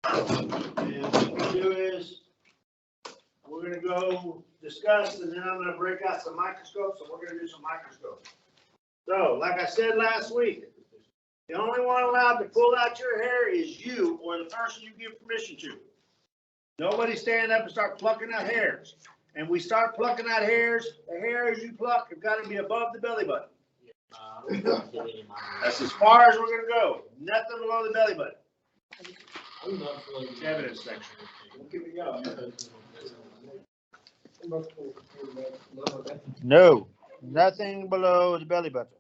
And what we do is we're going to go discuss, and then I'm going to break out some microscopes, and we're going to do some microscopes. So, like I said last week, the only one allowed to pull out your hair is you or the person you give permission to. Nobody stand up and start plucking out hairs. And we start plucking out hairs, the hairs you pluck have got to be above the belly button. That's as far as we're going to go. Nothing below the belly button. Evidence section. No, nothing below the belly button.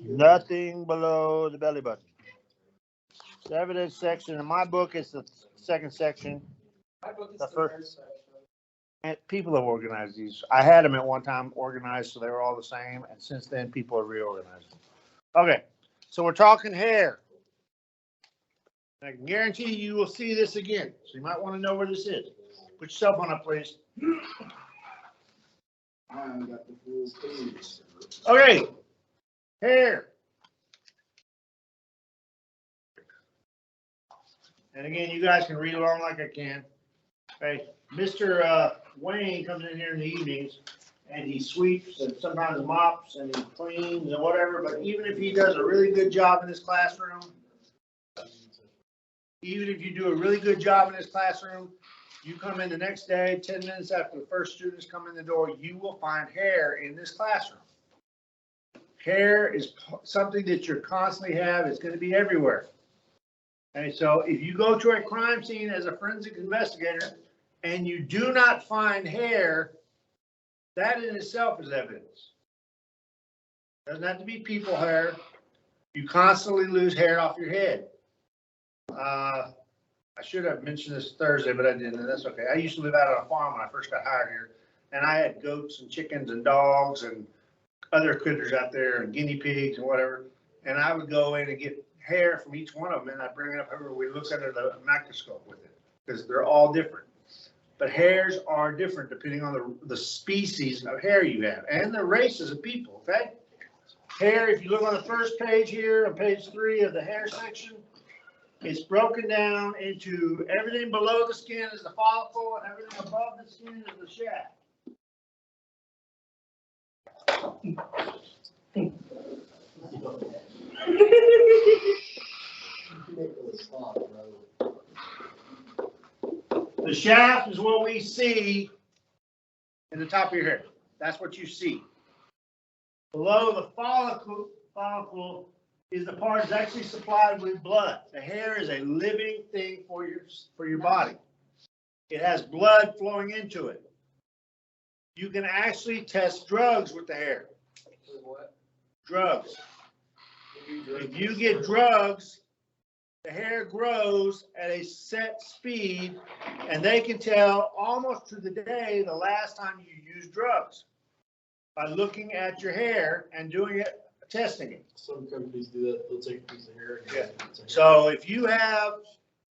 Nothing below the belly button. The evidence section in my book is the second section. My book is The the first- first section. And people have organized these. I had them at one time organized so they were all the same, and since then people have reorganized them. Okay, so we're talking hair. I can guarantee you will see this again, so you might want to know where this is. Put your cell phone up, please. Okay, hair. And again, you guys can read along like I can. Okay, Mr. Wayne comes in here in the evenings and he sweeps and sometimes mops and he cleans and whatever, but even if he does a really good job in this classroom, even if you do a really good job in this classroom, you come in the next day, 10 minutes after the first students come in the door, you will find hair in this classroom. Hair is something that you constantly have. It's going to be everywhere. Okay, so if you go to a crime scene as a forensic investigator and you do not find hair, that in itself is evidence. Doesn't have to be people hair. You constantly lose hair off your head. I should have mentioned this Thursday, but I didn't, and that's okay. I used to live out on a farm when I first got hired here, and I had goats and chickens and dogs and other critters out there and guinea pigs and whatever. And I would go in and get hair from each one of them, and I'd bring it up over. We look under the microscope with it because they're all different. But hairs are different depending on the species of hair you have and the races of people. Okay, hair. If you look on the first page here, on page 3 of the hair section, it's broken down into everything below the skin is the follicle, and everything above the skin is the shaft. The shaft is what we see in the top of your hair. That's what you see. Below the follicle is the part that's actually supplied with blood. The hair is a living thing for your body. It has blood flowing into it. You can actually test drugs with the hair. What? Drugs. If you get drugs, the hair grows at a set speed, and they can tell almost to the day the last time you used drugs by looking at your hair and doing it, testing it. Some companies do that. They'll take a piece of hair. And So if you have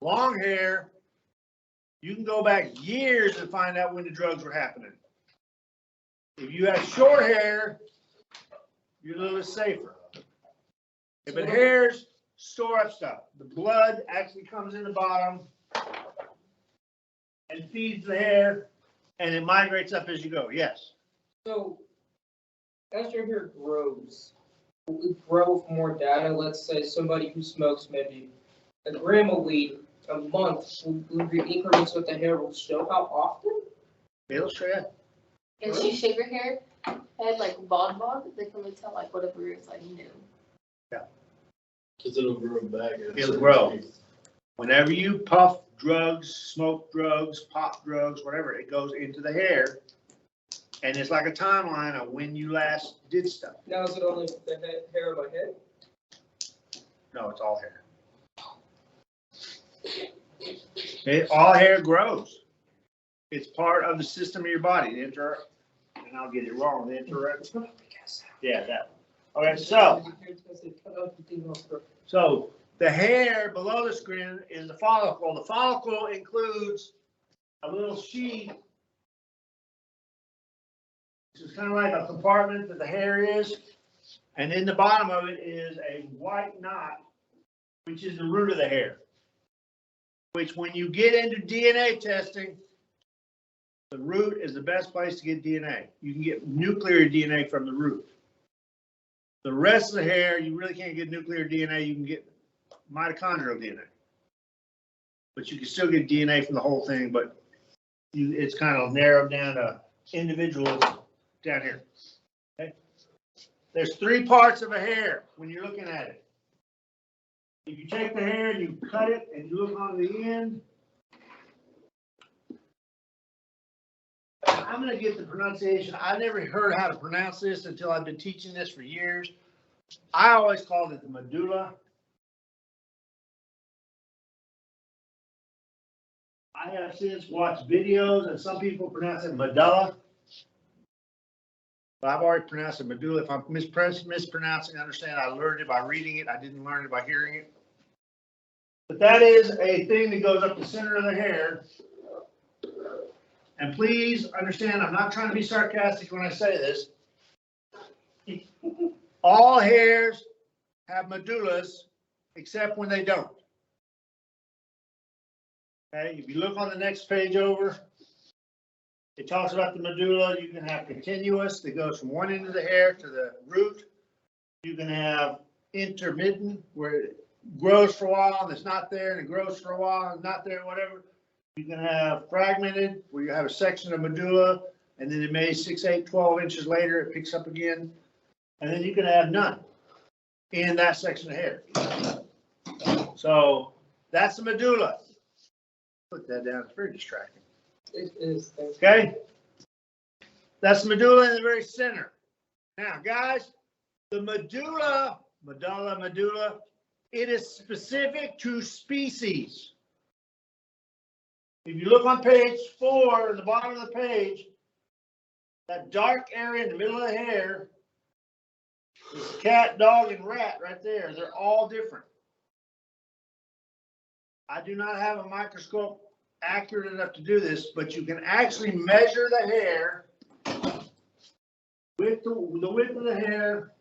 long hair, you can go back years and find out when the drugs were happening. If you have short hair, you're a little safer. If it hairs, store up stuff. The blood actually comes in the bottom and feeds the hair, and it migrates up as you go. Yes. So, as your hair grows, will it grow with more data? Let's say somebody who smokes maybe a gram of weed a month, will your increments with the hair will show how often? It'll show you. And so you shave your hair, head like bald, they can really tell like whatever is like new. Because it'll grow back. It'll grow. Whenever you puff drugs, smoke drugs, pop drugs, whatever, it goes into the hair. And it's like a timeline of when you last did stuff. Now, is it only the hair on my head? No, it's all hair. All hair grows. It's part of the system of your body. And I'll get it wrong. Yeah, that one. Okay, so the hair below the skin is the follicle. The follicle includes a little sheath This is kind of like a compartment that the hair is. And in the bottom of it is a white knot, which is the root of the hair. Which when you get into DNA testing, the root is the best place to get DNA. You can get nuclear DNA from the root. The rest of the hair, you really can't get nuclear DNA. You can get mitochondrial DNA. But you can still get DNA from the whole thing, but it's kind of narrowed down to individuals down here. Okay? There's 3 parts of a hair when you're looking at it. If you take the hair and you cut it and you look on the end, I'm going to get the pronunciation. I never heard how to pronounce this until I've been teaching this for years. I always called it the medulla. I have since watched videos and some people pronounce it medulla. But I've already pronounced it medulla. If I'm mispronouncing, understand I learned it by reading it. I didn't learn it by hearing it. But that is a thing that goes up the center of the hair. And please understand, I'm not trying to be sarcastic when I say this. All hairs have medullas, except when they don't. Okay, if you look on the next page over, it talks about the medulla. You can have continuous that goes from one end of the hair to the root. You can have intermittent where it grows for a while and it's not there, and it grows for a while and not there, whatever. You can have fragmented where you have a section of medulla and then it may 6, 8, 12 inches later, it picks up again. And then you can have none in that section of hair. So that's the medulla. Put that down, it's very distracting. It is. Okay? That's the medulla in the very center. Now, guys, the medulla, it is specific to species. If you look on page 4, at the bottom of the page, that dark area in the middle of the hair is cat, dog, and rat right there. They're all different. I do not have a microscope accurate enough to do this, but you can actually measure the hair with the width of the hair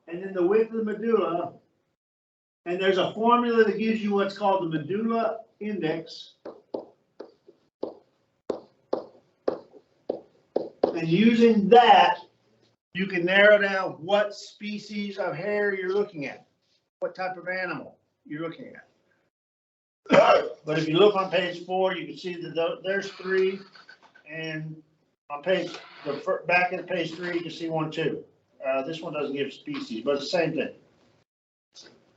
and then the width of the medulla. And there's a formula that gives you what's called the medulla index. And using that, you can narrow down what species of hair you're looking at, what type of animal you're looking at. But if you look on page 4, you can see that there's 3, and on page the back of page 3, you can see 1, 2. This one doesn't give species, but it's the same thing.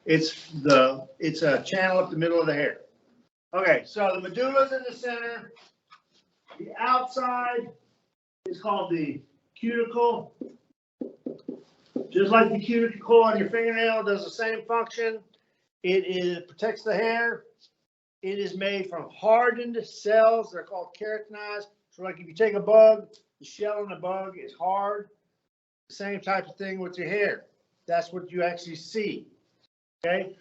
It's a channel up the middle of the hair. Okay, so the medulla's in the center. The outside is called the cuticle. Just like the cuticle on your fingernail does the same function. It protects the hair. It is made from hardened cells. They're called keratinized. So like if you take a bug, the shell on the bug is hard. Same type of thing with your hair. That's what you actually see. Okay.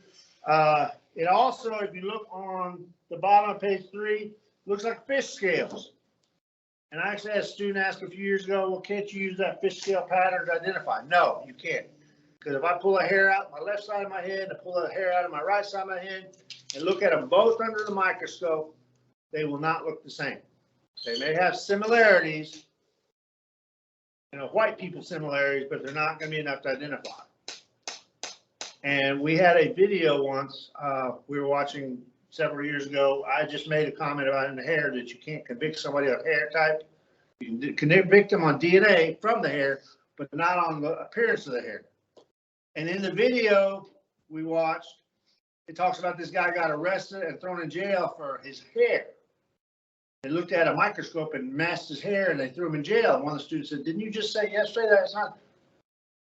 It also, if you look on the bottom of page 3, looks like fish scales. And I actually had a student ask a few years ago, well, can't you use that fish scale pattern to identify? No, you can't. Because if I pull a hair out my left side of my head and I pull a hair out of my right side of my head and look at them both under the microscope, they will not look the same. They may have similarities, white people similarities, but they're not going to be enough to identify. And we had a video once we were watching several years ago. I just made a comment about in the hair that you can't convict somebody of hair type. You can convict them on DNA from the hair, but not on the appearance of the hair. And in the video we watched, it talks about this guy got arrested and thrown in jail for his hair. They looked at a microscope and masked his hair and they threw him in jail. And one of the students said, didn't you just say yesterday that it's not?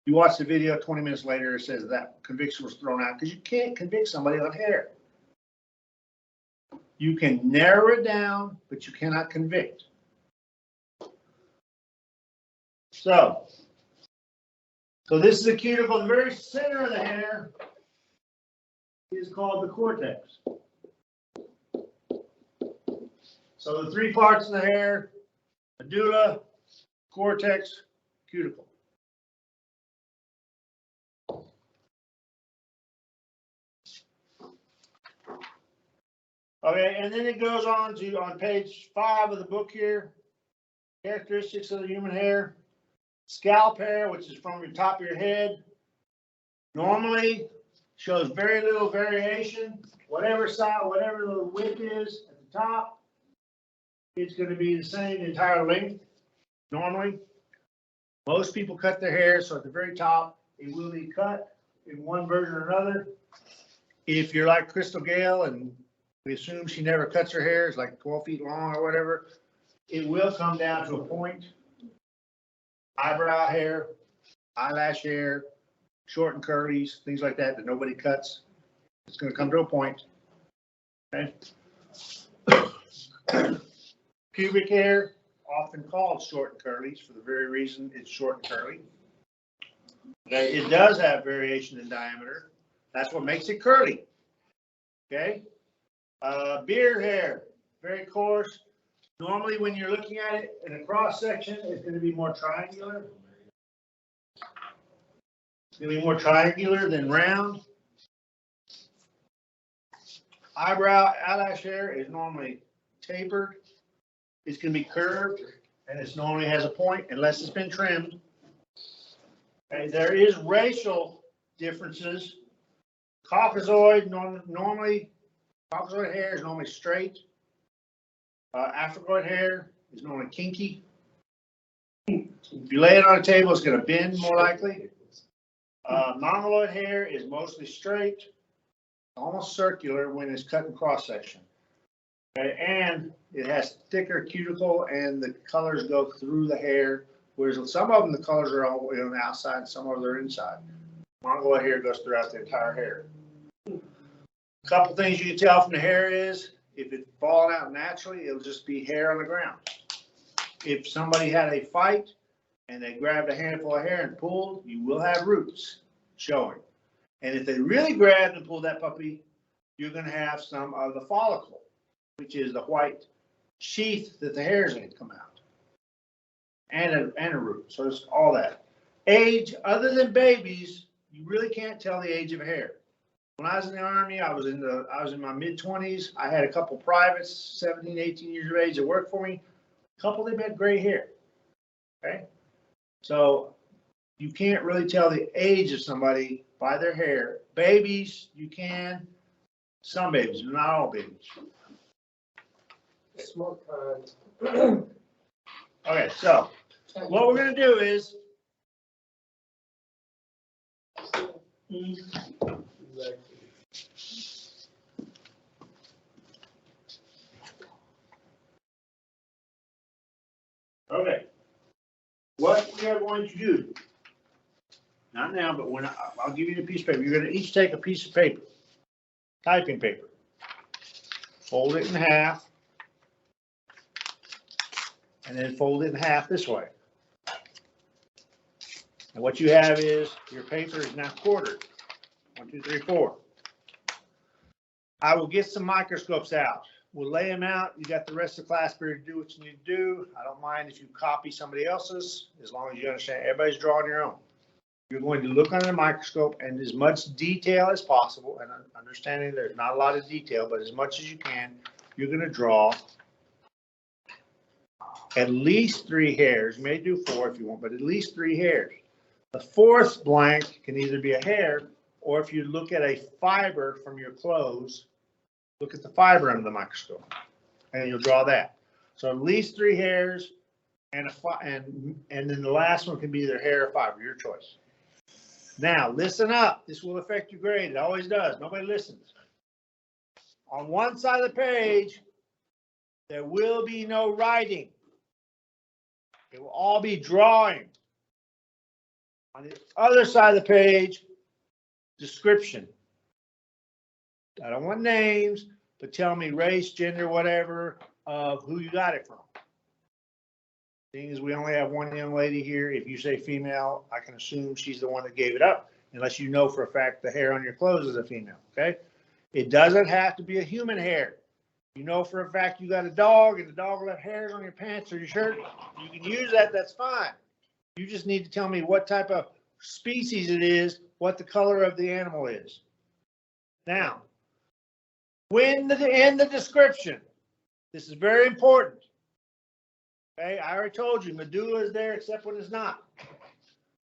You watch the video, 20 minutes later, it says that conviction was thrown out because you can't convict somebody on hair. You can narrow it down, but you cannot convict. So this is the cuticle. The very center of the hair is called the cortex. So the 3 parts of the hair, medulla, cortex, cuticle. Okay, and then it goes on to, on page 5 of the book here, characteristics of the human hair. Scalp hair, which is from your top of your head, normally shows very little variation. Whatever side, whatever the width is at the top, it's going to be the same entire length. Normally, most people cut their hair, so at the very top, it will be cut in one version or another. If you're like Crystal Gale, and we assume she never cuts her hair, it's like 12 feet long or whatever, it will come down to a point. Eyebrow hair, eyelash hair, short and curlies, things like that that nobody cuts. It's going to come to a point. Okay. Pubic hair, often called short and curlies for the very reason it's short and curly. Okay. It does have variation in diameter. That's what makes it curly. Okay. Beard hair, very coarse. Normally, when you're looking at it in a cross section, it's going to be more triangular. It's going to be more triangular than round. Eyelash hair is normally tapered. It's going to be curved, and it normally has a point unless it's been trimmed. Okay, there is racial differences. Caucasoid, normally, Caucasoid hair is normally straight. Africoid hair is normally kinky. If you lay it on a table, it's going to bend more likely. Mongoloid hair is mostly straight, almost circular when it's cut in cross section. Okay, and it has thicker cuticle, and the colors go through the hair. Whereas some of them, the colors are all on the outside, and some of them are inside. Mongoloid hair goes throughout the entire hair. A couple things you can tell from the hair is, if it's falling out naturally, it'll just be hair on the ground. If somebody had a fight and they grabbed a handful of hair and pulled, you will have roots showing. And if they really grabbed and pulled that puppy, you're going to have some of the follicle, which is the white sheath that the hair is going to come out, and a root. So it's all that. Age, other than babies, you really can't tell the age of hair. When I was in the Army, I was in my mid-20s. I had a couple privates, 17, 18 years of age, that worked for me. A couple of them had gray hair. Okay? So you can't really tell the age of somebody by their hair. Babies, you can. Some babies, but not all babies. Small kind. Okay, so what we're going to do is okay. What we are going to do, not now, but when I'll give you the piece of paper. You're going to each take a piece of paper, typing paper, fold it in half, and then fold it in half this way. And what you have is your paper is now quartered. 1, 2, 3, 4. I will get some microscopes out. We'll lay them out. You got the rest of the class period to do what you need to do. I don't mind if you copy somebody else's, as long as you understand everybody's drawing your own. You're going to look under the microscope, and as much detail as possible, and understanding there's not a lot of detail, but as much as you can, you're going to draw at least 3 hairs. You may do 4 if you want, but at least 3 hairs. The 4th blank can either be a hair, or if you look at a fiber from your clothes, look at the fiber under the microscope, and you'll draw that. So at least 3 hairs, and then the last one can be either hair or fiber, your choice. Now, listen up. This will affect your grade. It always does. Nobody listens. On one side of the page, there will be no writing. It will all be drawing. On the other side of the page, description. I don't want names, but tell me race, gender, whatever, of who you got it from. Seeing as we only have one young lady here, if you say female, I can assume she's the one that gave it up, unless you know for a fact the hair on your clothes is a female, okay? It doesn't have to be a human hair. You know for a fact you got a dog and the dog left hairs on your pants or your shirt, you can use that, that's fine. You just need to tell me what type of species it is, what the color of the animal is. Now, in the description, this is very important. Okay, I already told you, medulla is there except when it's not.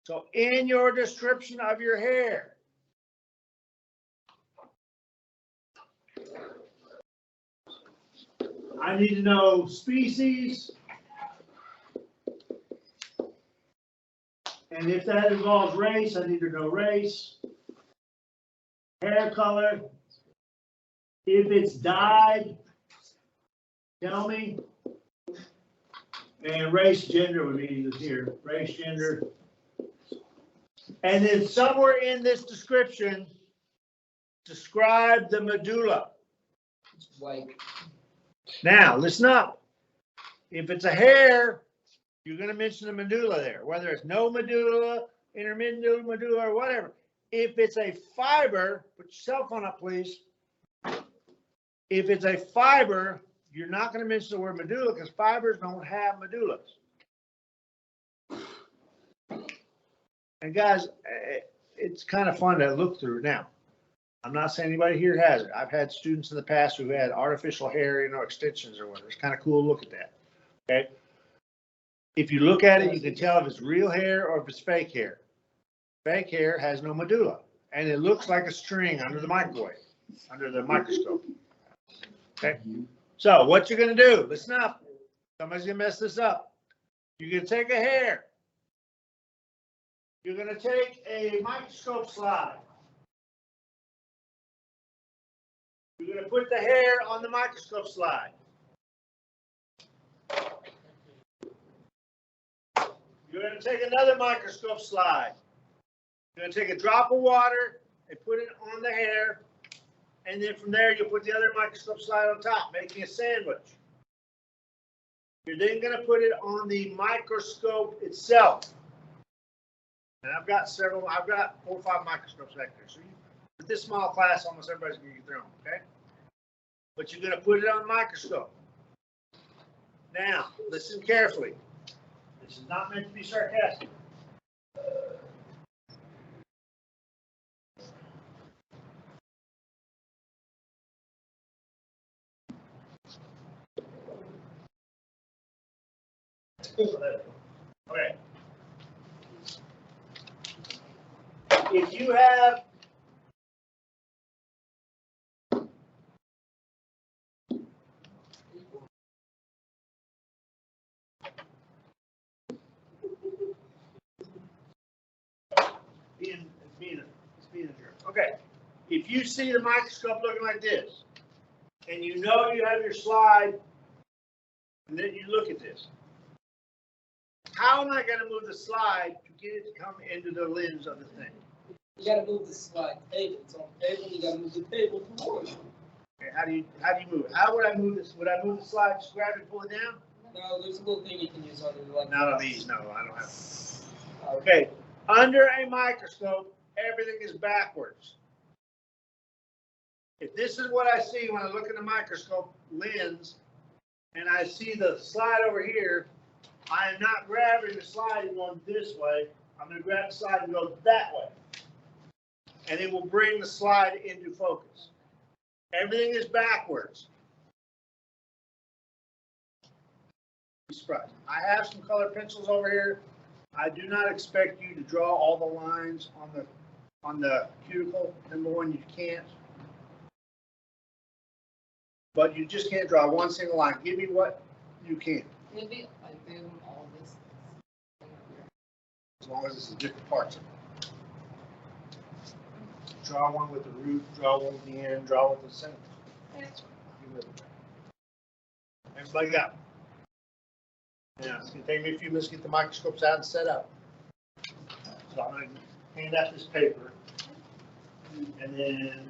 So in your description of your hair, I need to know species, and if that involves race, I need to know race, hair color. If it's dyed, tell me. And race, gender would be here. Race, gender. And then somewhere in this description, describe the medulla. It's white. Now, listen up. If it's a hair, you're going to mention the medulla there, whether it's no medulla, intermittent medulla, or whatever. If it's a fiber, put your cell phone up, please. If it's a fiber, you're not going to mention the word medulla because fibers don't have medullas. And guys, it's kind of fun to look through now. I'm not saying anybody here has it. I've had students in the past who had artificial hair, extensions or whatever. It's kind of cool to look at that. Okay. If you look at it, you can tell if it's real hair or if it's fake hair. Fake hair has no medulla, and it looks like a string under the microscope. Okay. So what you're going to do, listen up. Somebody's going to mess this up. You're going to take a hair. You're going to take a microscope slide. You're going to put the hair on the microscope slide. You're going to take another microscope slide. You're going to take a drop of water and put it on the hair. And then from there, you'll put the other microscope slide on top, making a sandwich. You're then going to put it on the microscope itself. And I've got 4 or 5 microscopes back there. So with this small class, almost everybody's going to get their own, okay? But you're going to put it on the microscope. Now, listen carefully. This is not meant to be sarcastic. Okay. If you have okay. If you see the microscope looking like this, and you know you have your slide, and then you look at this. How am I going to move the slide to get it to come into the lens of the thing? You gotta move the slide table. It's on the table. You gotta move the table towards you. Okay, how do you move it? How would I move this? Would I move the slide, just grab it and pull it down? No, there's a little thing you can use under like. Not on these. No, I don't have. Okay, under a microscope, everything is backwards. If this is what I see when I look at the microscope lens, and I see the slide over here, I am not grabbing the slide and going this way. I'm going to grab the slide and go that way. And it will bring the slide into focus. Everything is backwards. Be surprised. I have some colored pencils over here. I do not expect you to draw all the lines on the cuticle. Number one, you can't. But you just can't draw one single line. Give me what you can. Maybe like do all this. As long as it's in different parts of it. Draw one with the root, draw one with the end, draw with the center. Everybody got it? Yeah, it's going to take me a few minutes to get the microscopes out and set up. So I'm going to hand out this paper. And then,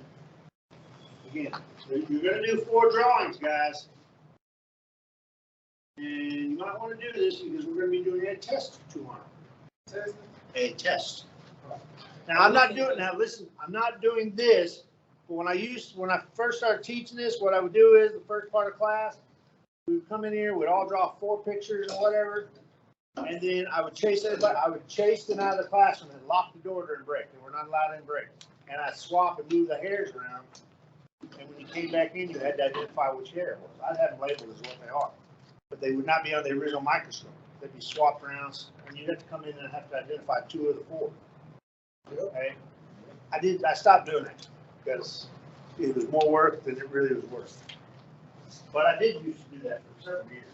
again, so you're going to do 4 drawings, guys. And you might want to do this because we're going to be doing a test tomorrow. A test. Now I'm not doing. Now listen, I'm not doing this But when I first started teaching this, what I would do is the first part of class, we would come in here, we'd all draw 4 pictures or whatever. And then I would chase everybody, I would chase them out of the classroom and lock the door during break. They were not allowed in break. And I'd swap and move the hairs around. And when you came back in, you had to identify which hair it was. I'd have them labeled as what they are. But they would not be on the original microscope. They'd be swapped around, and you'd have to come in and have to identify 2 of the 4. Okay? I stopped doing that because it was more work than it really was worth. But I did used to do that for several years.